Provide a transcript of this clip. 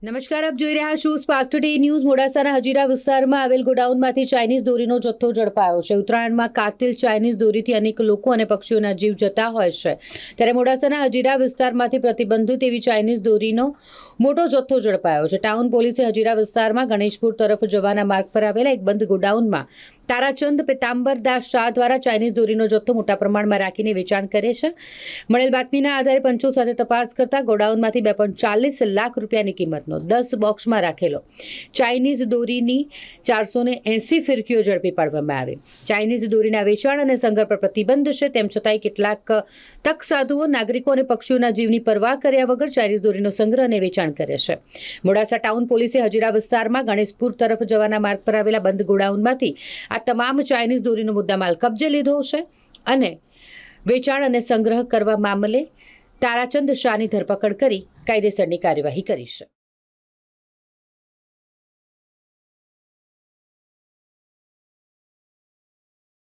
નમસ્કાર, આપ જોઈ રહ્યા છો સ્પાર્ક ટુડે ન્યૂઝ। મોડાસાના હજીરા વિસ્તારમાં આવેલ ગોડાઉનમાંથી ચાઇનીઝ દોરીનો જથ્થો ઝડપાયો છે। ઉત્તરાયણમાં કાતિલ ચાઇનીઝ દોરીથી અનેક લોકો અને પક્ષીઓના જીવ જતા હોય છે, ત્યારે મોડાસાના હજીરા વિસ્તારમાંથી પ્રતિબંધિત એવી ચાઇનીઝ દોરીનો મોટો જથ્થો ઝડપાયો છે। ટાઉન પોલીસે હજીરા વિસ્તારમાં ગણેશપુર તરફ જવાના માર્ગ પર આવેલા એક બંધ ગોડાઉનમાં તારાચંદ પિતાંબરદાસ શાહ દ્વારા ચાઇનીઝ દોરીનો જથ્થો મોટા પ્રમાણમાં રાખીને વેચાણ કરે છે। મળેલ બાતમીના આધારે પંચો સાથે તપાસ કરતા ગોડાઉનમાંથી 2.40 લાખ રૂપિયાની કિંમતનો 10 બોક્સમાં રાખેલો ચાઇનીઝ દોરીની 480 ફિરકીઓ ઝડપી પાડવામાં આવી। ચાઇનીઝ દોરીના વેચાણ અને સંગ્રહ પર પ્રતિબંધ છે, તેમ છતાંય કેટલાક તક સાધુઓ નાગરિકો અને પક્ષીઓના જીવની પરવા કર્યા વગર ચાઇનીઝ દોરીનો સંગ્રહ અને વેચાણ કરે છે। મોડાસા ટાઉન પોલીસે હજીરા વિસ્તારમાં ગણેશપુર તરફ જવાના માર્ગ પર આવેલા બંધ ગોડાઉનમાંથી આ તમામ ચાઇનીઝ દોરીનો મુદ્દામાલ કબજે લીધો છે અને વેચાણ અને સંગ્રહ કરવા મામલે તારાચંદ શાહની ધરપકડ કરી કાયદેસરની કાર્યવાહી કરી છે।